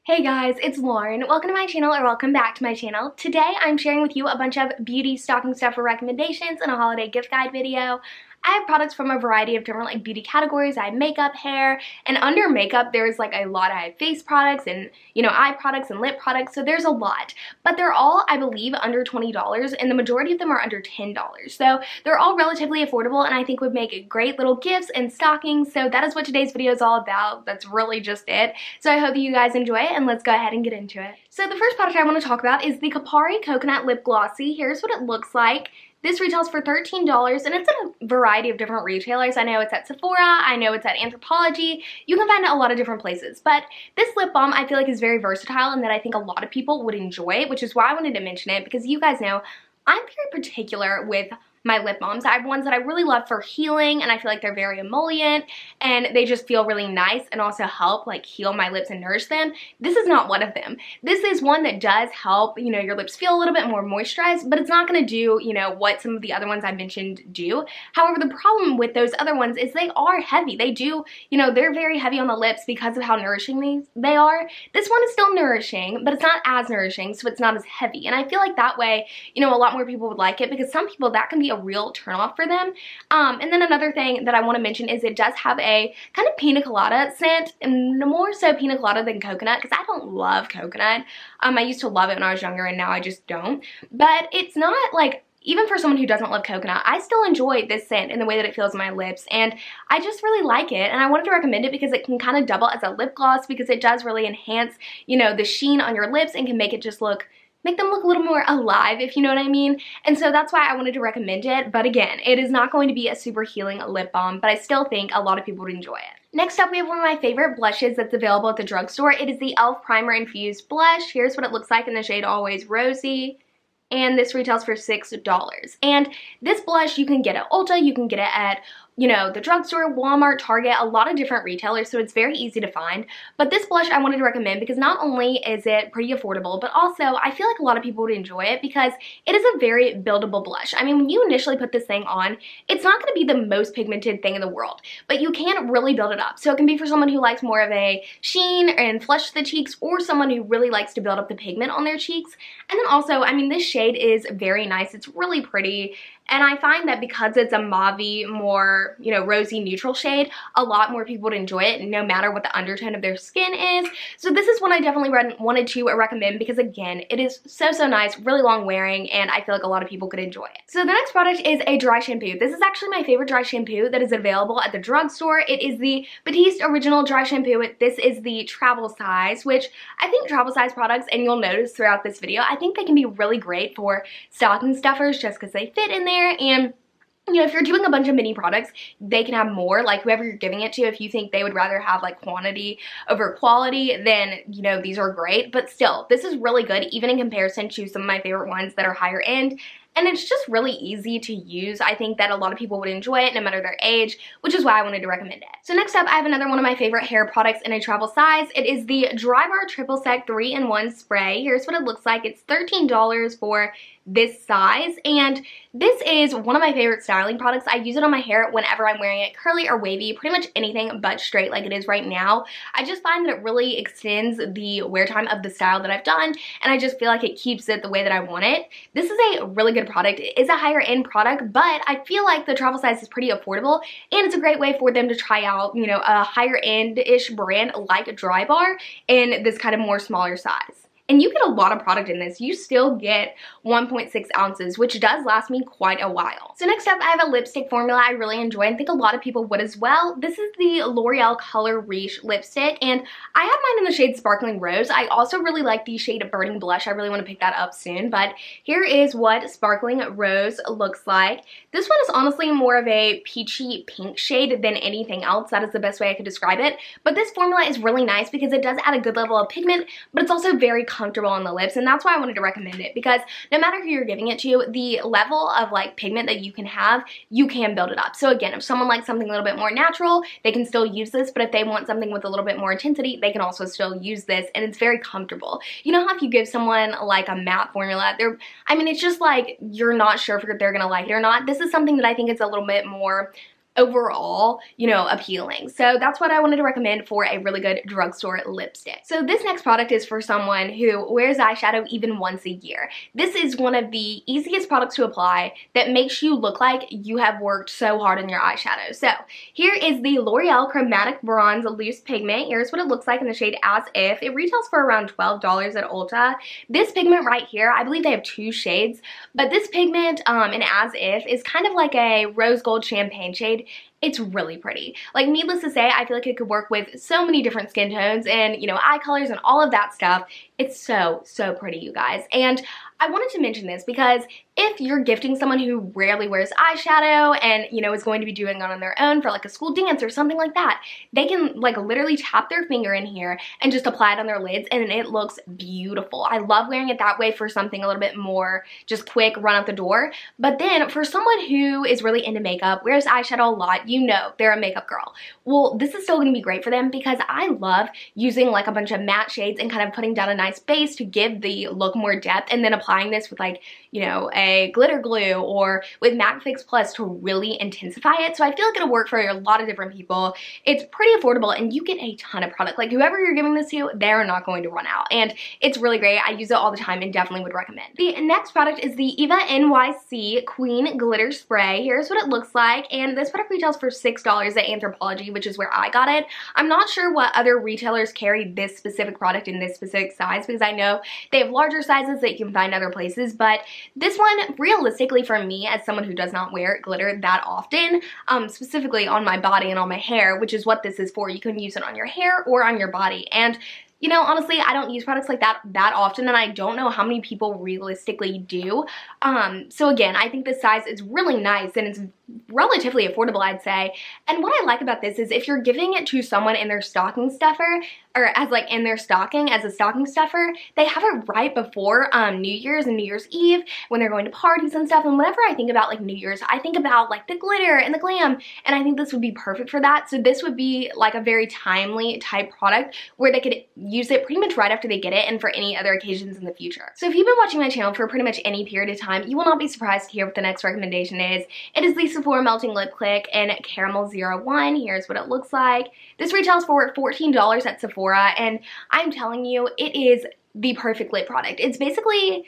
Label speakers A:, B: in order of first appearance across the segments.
A: Hey guys, it's Lauren. Welcome to my channel, or welcome back to my channel. Today I'm sharing with you a bunch of beauty stocking stuffer recommendations in a holiday gift guide video. I have products from a variety of different beauty categories. I have makeup, hair, and under makeup there's a lot. I have face products and eye products and lip products, so there's a lot. But they're all, I believe, under $20, and the majority of them are under $10. So they're all relatively affordable and I think would make great little gifts and stockings. So that is what today's video is all about. That's really just it. So I hope that you guys enjoy it, and let's go ahead and get into it. So the first product I want to talk about is the Aparri Coconut Lip Glossy. Here's what it looks like. This retails for $13 and it's at a variety of different retailers. I know it's at Sephora, I know it's at Anthropologie. You can find it a lot of different places. But this lip balm I feel like is very versatile and that I think a lot of people would enjoy, which is why I wanted to mention it, because you guys know I'm very particular with my lip balms. I have ones that I really love for healing, and I feel like they're very emollient and they just feel really nice and also help heal my lips and nourish them. This is not one of them. This is one that does help, your lips feel a little bit more moisturized, but it's not going to do, what some of the other ones I mentioned do. However, the problem with those other ones is they are heavy. They do, they're very heavy on the lips because of how nourishing they are. This one is still nourishing, but it's not as nourishing, so it's not as heavy. And I feel like that way, a lot more people would like it, because some people, that can be a real turn off for them. And then another thing that I want to mention is it does have a kind of pina colada scent, and more so pina colada than coconut, because I don't love coconut. I used to love it when I was younger and now I just don't. But it's not even for someone who doesn't love coconut, I still enjoy this scent and the way that it feels on my lips, and I just really like it, and I wanted to recommend it because it can kind of double as a lip gloss, because it does really enhance, the sheen on your lips and can make it just make them look a little more alive, if you know what I mean. And so that's why I wanted to recommend it. But again, it is not going to be a super healing lip balm, but I still think a lot of people would enjoy it. Next up, we have one of my favorite blushes that's available at the drugstore. It is the e.l.f. Primer Infused Blush. Here's what it looks like in the shade Always Rosy. And this retails for $6. And this blush you can get at Ulta, you can get it at the drugstore, Walmart, Target, a lot of different retailers, so it's very easy to find. But this blush I wanted to recommend because not only is it pretty affordable, but also I feel like a lot of people would enjoy it because it is a very buildable blush. I mean, when you initially put this thing on, it's not going to be the most pigmented thing in the world, but you can really build it up. So it can be for someone who likes more of a sheen and flush to the cheeks, or someone who really likes to build up the pigment on their cheeks. And then also, I mean, this shade is very nice. It's really pretty. And I find that because it's a mauve-y, more, rosy neutral shade, a lot more people would enjoy it no matter what the undertone of their skin is. So this is one I definitely wanted to recommend because, again, it is so nice, really long wearing, and I feel like a lot of people could enjoy it. So the next product is a dry shampoo. This is actually my favorite dry shampoo that is available at the drugstore. It is the Batiste Original Dry Shampoo. This is the travel size, which I think travel size products, and you'll notice throughout this video, I think they can be really great for stocking stuffers just because they fit in there. And if you're doing a bunch of mini products, they can have more. Whoever you're giving it to, if you think they would rather have quantity over quality, then these are great. But still, this is really good, even in comparison to some of my favorite ones that are higher end. And it's just really easy to use. I think that a lot of people would enjoy it no matter their age, which is why I wanted to recommend it. So next up, I have another one of my favorite hair products in a travel size. It is the Dry Bar Triple Sec 3-in-1 Spray. Here's what it looks like. It's $13 for this size, and this is one of my favorite styling products. I use it on my hair whenever I'm wearing it curly or wavy, pretty much anything but straight like it is right now. I just find that it really extends the wear time of the style that I've done, and I just feel like it keeps it the way that I want it. This is a really good product. It is a higher end product, but I feel like the travel size is pretty affordable, and it's a great way for them to try out, a higher end-ish brand like Dry Bar in this kind of more smaller size. And you get a lot of product in this. You still get 1.6 ounces, which does last me quite a while. So next up, I have a lipstick formula I really enjoy, and I think a lot of people would as well. This is the L'Oreal Color Riche lipstick, and I have mine in the shade Sparkling Rose. I also really like the shade Burning Blush. I really want to pick that up soon, but here is what Sparkling Rose looks like. This one is honestly more of a peachy pink shade than anything else. That is the best way I could describe it. But this formula is really nice because it does add a good level of pigment, but it's also very comfortable on the lips, and that's why I wanted to recommend it, because no matter who you're giving it to, the level of pigment that you can have, you can build it up. So again, if someone likes something a little bit more natural, they can still use this, but if they want something with a little bit more intensity, they can also still use this, and it's very comfortable. You know how if you give someone a matte formula, it's just you're not sure if they're gonna like it or not. This is something that I think is a little bit more overall, you know, appealing. So that's what I wanted to recommend for a really good drugstore lipstick. So this next product is for someone who wears eyeshadow even once a year. This is one of the easiest products to apply that makes you look like you have worked so hard on your eyeshadow. So here is the L'Oreal Chromatic Bronze Loose Pigment. Here's what it looks like in the shade As If. It retails for around $12 at Ulta. This pigment right here, I believe they have 2 shades, but this pigment in As If is kind of like a rose gold champagne shade. It's really pretty. Like, needless to say, I feel like it could work with so many different skin tones and, you know, eye colors and all of that stuff. It's so, so pretty, you guys. And I wanted to mention this because if you're gifting someone who rarely wears eyeshadow and, you know, is going to be doing it on their own for like a school dance or something like that, they can like literally tap their finger in here and just apply it on their lids and it looks beautiful. I love wearing it that way for something a little bit more just quick, run out the door. But then for someone who is really into makeup, wears eyeshadow a lot, you know they're a makeup girl. Well, this is still going to be great for them because I love using like a bunch of matte shades and kind of putting down a nice base to give the look more depth, and then applying this with like, you know, a glitter glue or with Matte Fix Plus to really intensify it. So I feel like it'll work for a lot of different people. It's pretty affordable and you get a ton of product. Like, whoever you're giving this to, they're not going to run out. And it's really great. I use it all the time and definitely would recommend. The next product is the Eva NYC Queen Glitter Spray. Here's what it looks like. And this product retails for $6 at Anthropologie, which is where I got it. I'm not sure what other retailers carry this specific product in this specific size because I know they have larger sizes that you can find other places, but this one, realistically for me, as someone who does not wear glitter that often, specifically on my body and on my hair, which is what this is for, you can use it on your hair or on your body. And you know, honestly, I don't use products like that often, and I don't know how many people realistically do. So again, I think this size is really nice, and it's relatively affordable, I'd say. And what I like about this is if you're giving it to someone in their stocking stuffer, or as like in their stocking, as a stocking stuffer, they have it right before New Year's and New Year's Eve when they're going to parties and stuff. And whenever I think about like New Year's, I think about like the glitter and the glam, and I think this would be perfect for that. So this would be like a very timely type product where they could use it pretty much right after they get it and for any other occasions in the future. So if you've been watching my channel for pretty much any period of time, you will not be surprised to hear what the next recommendation is. It is the Sephora Melting Lip Click in Caramel 01. Here's what it looks like. This retails for $14 at Sephora, and I'm telling you, it is the perfect lip product. It's basically,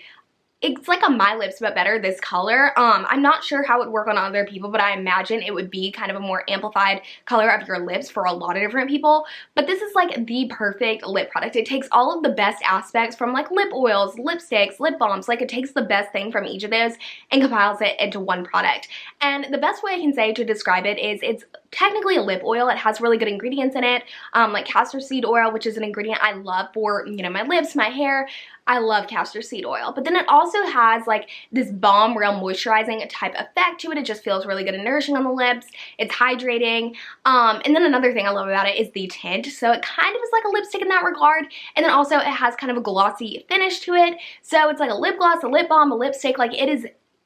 A: it's like a My Lips but better, this color. I'm not sure how it would work on other people, but I imagine it would be kind of a more amplified color of your lips for a lot of different people. But this is like the perfect lip product. It takes all of the best aspects from like lip oils, lipsticks, lip balms. Like, it takes the best thing from each of those and compiles it into one product. And the best way I can say to describe it is it's technically a lip oil. It has really good ingredients in it, like castor seed oil, which is an ingredient I love for, you know, my lips, my hair. I love castor seed oil. But then it also has like this balm, real moisturizing type effect to it. It just feels really good and nourishing on the lips. It's hydrating. And then another thing I love about it is the tint. So it kind of is like a lipstick in that regard. And then also it has kind of a glossy finish to it. So it's like a lip gloss, a lip balm, a lipstick. Like,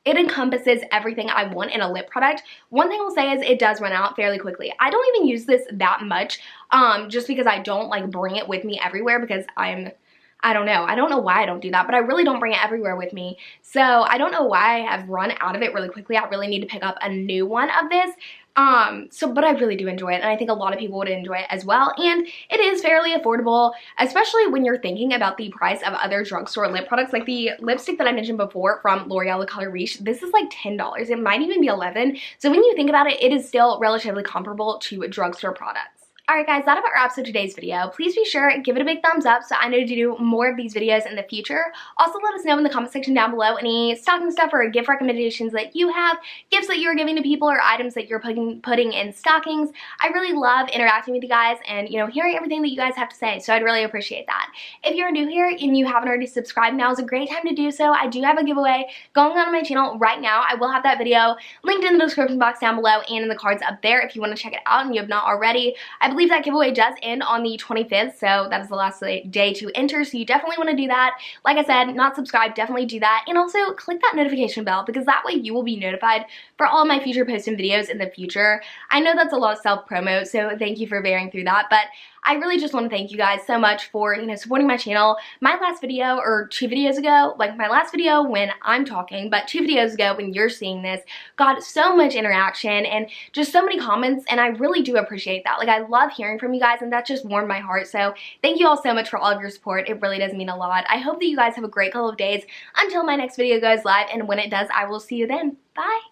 A: it encompasses everything I want in a lip product. One thing I'll say is it does run out fairly quickly. I don't even use this that much just because I don't like bring it with me everywhere because I don't know why I don't do that, but I really don't bring it everywhere with me. So I don't know why I have run out of it really quickly. I really need to pick up a new one of this. But I really do enjoy it, and I think a lot of people would enjoy it as well, and it is fairly affordable, especially when you're thinking about the price of other drugstore lip products. Like the lipstick that I mentioned before from L'Oreal Le Color Riche, this is like $10. It might even be $11. So when you think about it, it is still relatively comparable to drugstore products. Alright guys, that about wraps up today's video. Please be sure give it a big thumbs up so I know to do more of these videos in the future. Also, let us know in the comment section down below any stocking stuff or gift recommendations that you have, gifts that you're giving to people, or items that you're putting in stockings. I really love interacting with you guys and, you know, hearing everything that you guys have to say, so I'd really appreciate that. If you're new here and you haven't already subscribed, now is a great time to do so. I do have a giveaway going on my channel right now. I will have that video linked in the description box down below and in the cards up there if you want to check it out and you have not already. I believe that giveaway does end on the 25th, so that is the last day to enter, so you definitely want to do that. Like I said, not subscribed, definitely do that, and also click that notification bell because that way you will be notified for all of my future posts and videos in the future. I know that's a lot of self-promo, so thank you for bearing through that, but I really just want to thank you guys so much for, supporting my channel. My last video, or 2 videos ago, like my last video when I'm talking, but 2 videos ago when you're seeing this, got so much interaction and just so many comments, and I really do appreciate that. Like, I love hearing from you guys, and that just warmed my heart. So thank you all so much for all of your support. It really does mean a lot. I hope that you guys have a great couple of days until my next video goes live, and when it does, I will see you then. Bye!